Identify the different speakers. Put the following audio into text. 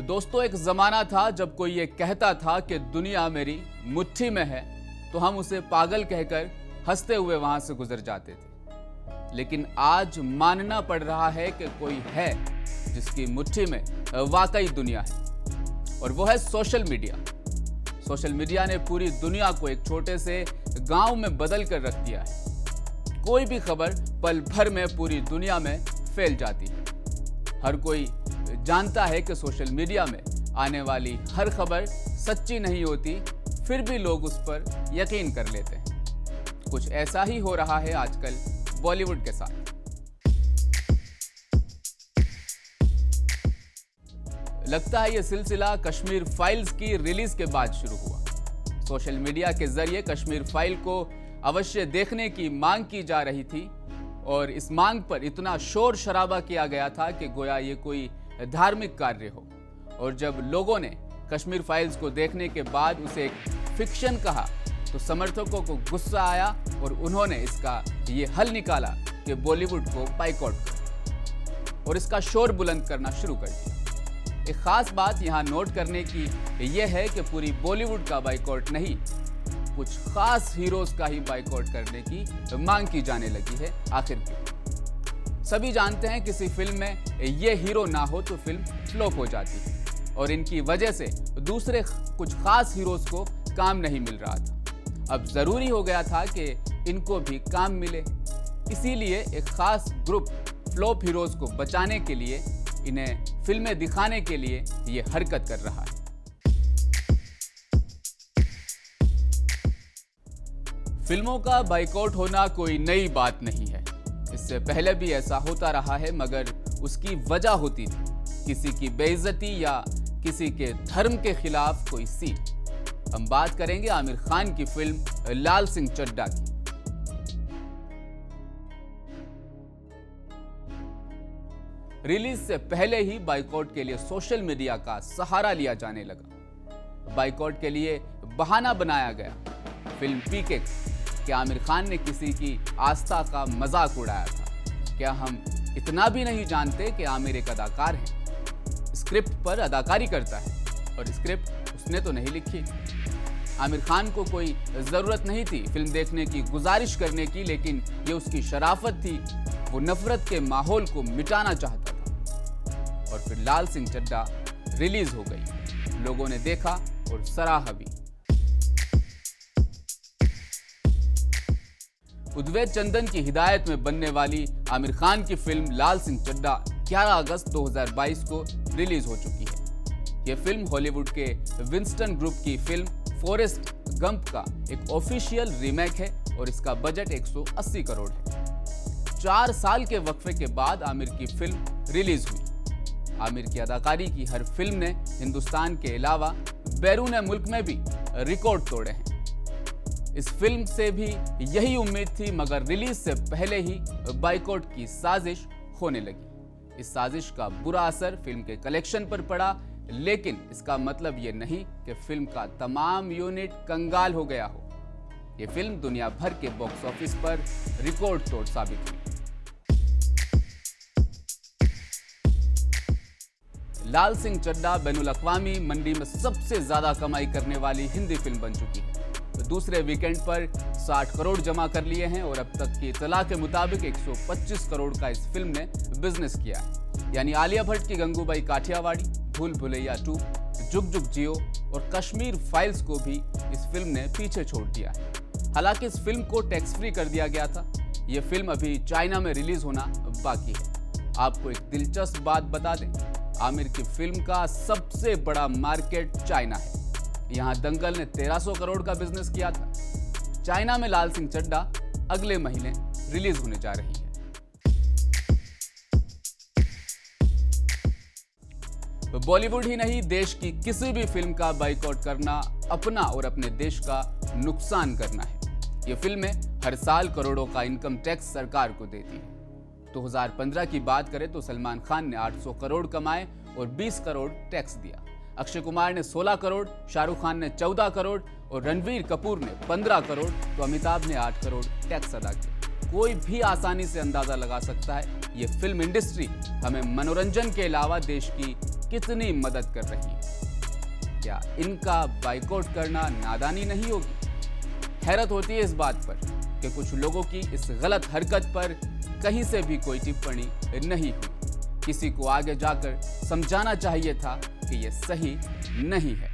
Speaker 1: दोस्तों, एक जमाना था जब कोई ये कहता था कि दुनिया मेरी मुट्ठी में है तो हम उसे पागल कहकर हंसते हुए वहां से गुजर जाते थे। लेकिन आज मानना पड़ रहा है कि कोई है जिसकी मुट्ठी में वाकई दुनिया है, और वो है सोशल मीडिया। सोशल मीडिया ने पूरी दुनिया को एक छोटे से गांव में बदल कर रख दिया है। कोई भी खबर पल भर में पूरी दुनिया में फैल जाती है। हर कोई जानता है कि सोशल मीडिया में आने वाली हर खबर सच्ची नहीं होती, फिर भी लोग उस पर यकीन कर लेते हैं। कुछ ऐसा ही हो रहा है आजकल बॉलीवुड के साथ। लगता है ये सिलसिला कश्मीर फाइल्स की रिलीज के बाद शुरू हुआ। सोशल मीडिया के जरिए कश्मीर फाइल को अवश्य देखने की मांग की जा रही थी, और इस मांग पर इतना शोर शराबा किया गया था कि गोया ये कोई धार्मिक कार्य हो। और जब लोगों ने कश्मीर फाइल्स को देखने के बाद उसे एक फिक्शन कहा तो समर्थकों को गुस्सा आया और उन्होंने इसका ये हल निकाला कि बॉलीवुड को बाइकआउट करें और इसका शोर बुलंद करना शुरू कर दिया। एक खास बात यहाँ नोट करने की यह है कि पूरी बॉलीवुड का बाइकआउट नहीं, कुछ खास हीरोज का ही बाइकआउट करने की मांग की जाने लगी है। आखिर क्यों? सभी जानते हैं किसी फिल्म में ये हीरो ना हो तो फिल्म फ्लॉप हो जाती है, और इनकी वजह से दूसरे कुछ खास हीरोज को काम नहीं मिल रहा था। अब जरूरी हो गया था कि इनको भी काम मिले, इसीलिए एक खास ग्रुप फ्लॉप हीरोज को बचाने के लिए, इन्हें फिल्में दिखाने के लिए ये हरकत कर रहा है। फिल्मों का बाइकआउट होना कोई नई बात नहीं है। इससे पहले भी ऐसा होता रहा है, मगर उसकी वजह होती थी किसी की बेइज्जती या किसी के धर्म के खिलाफ कोई सीट। हम बात करेंगे आमिर खान की फिल्म लाल सिंह चड्ढा की। रिलीज से पहले ही बाइकआउट के लिए सोशल मीडिया का सहारा लिया जाने लगा। बाइकआउट के लिए बहाना बनाया गया फिल्म पीके कि आमिर खान ने किसी की आस्था का मजाक उड़ाया था। क्या हम इतना भी नहीं जानते कि आमिर एक अदाकार है, स्क्रिप्ट पर अदाकारी करता है, और स्क्रिप्ट उसने तो नहीं लिखी। आमिर खान को कोई ज़रूरत नहीं थी फिल्म देखने की, गुजारिश करने की, लेकिन ये उसकी शराफत थी। वो नफरत के माहौल को मिटाना चाहता था। और फिर लाल सिंह चड्ढा रिलीज हो गई, लोगों ने देखा और सराहा भी। उद्वैत चंदन की हिदायत में बनने वाली आमिर खान की फिल्म लाल सिंह चड्ढा 11 अगस्त 2022 को रिलीज हो चुकी है। यह फिल्म हॉलीवुड के विंस्टन ग्रुप की फिल्म फॉरेस्ट गंप का एक ऑफिशियल रीमेक है, और इसका बजट 180 करोड़ है। 4 साल के वक्फे के बाद आमिर की फिल्म रिलीज हुई। आमिर की अदाकारी की हर फिल्म ने हिंदुस्तान के अलावा बैरून मुल्क में भी रिकॉर्ड तोड़े हैं। इस फिल्म से भी यही उम्मीद थी, मगर रिलीज से पहले ही बाइकआउट की साजिश होने लगी। इस साजिश का बुरा असर फिल्म के कलेक्शन पर पड़ा, लेकिन इसका मतलब ये नहीं कि फिल्म का तमाम यूनिट कंगाल हो गया हो। ये फिल्म दुनिया भर के बॉक्स ऑफिस पर रिकॉर्ड तोड़ साबित हुई। लाल सिंह चड्ढा बैनुल अक़वामी मंडी में सबसे ज्यादा कमाई करने वाली हिंदी फिल्म बन चुकी है। दूसरे वीकेंड पर 60 करोड़ जमा कर लिए हैं, और अब तक की इतला के मुताबिक 125 करोड़ का इस फिल्म ने बिजनेस किया है। यानी आलिया भट्ट की गंगूबाई काठियावाड़ी, भूल भुलैया 2, जुग जुग जियो और कश्मीर फाइल्स को भी इस फिल्म ने पीछे छोड़ दिया है। हालांकि इस फिल्म को टैक्स फ्री कर दिया गया था। यह फिल्म अभी चाइना में रिलीज होना बाकी है। आपको एक दिलचस्प बात बता दें, आमिर की फिल्म का सबसे बड़ा मार्केट चाइना है। यहाँ दंगल ने 1300 करोड़ का बिजनेस किया था। चाइना में लाल सिंह चड्ढा अगले महीने रिलीज होने जा रही है। बॉलीवुड ही नहीं, देश की किसी भी फिल्म का बाइकआउट करना अपना और अपने देश का नुकसान करना है। ये फिल्में हर साल करोड़ों का इनकम टैक्स सरकार को देती है। 2015 की बात करें तो सलमान खान ने 800 करोड़ कमाए और 20 करोड़ टैक्स दिया। अक्षय कुमार ने 16 करोड़, शाहरुख खान ने 14 करोड़ और रणवीर कपूर ने 15 करोड़, तो अमिताभ ने 8 करोड़ टैक्स अदा किया। कोई भी आसानी से अंदाजा लगा सकता है ये फिल्म इंडस्ट्री हमें मनोरंजन के अलावा देश की कितनी मदद कर रही है। क्या इनका बाइकआउट करना नादानी नहीं होगी? हैरत होती है इस बात पर कि कुछ लोगों की इस गलत हरकत पर कहीं से भी कोई टिप्पणी नहीं हुई। किसी को आगे जाकर समझाना चाहिए था कि यह सही नहीं है।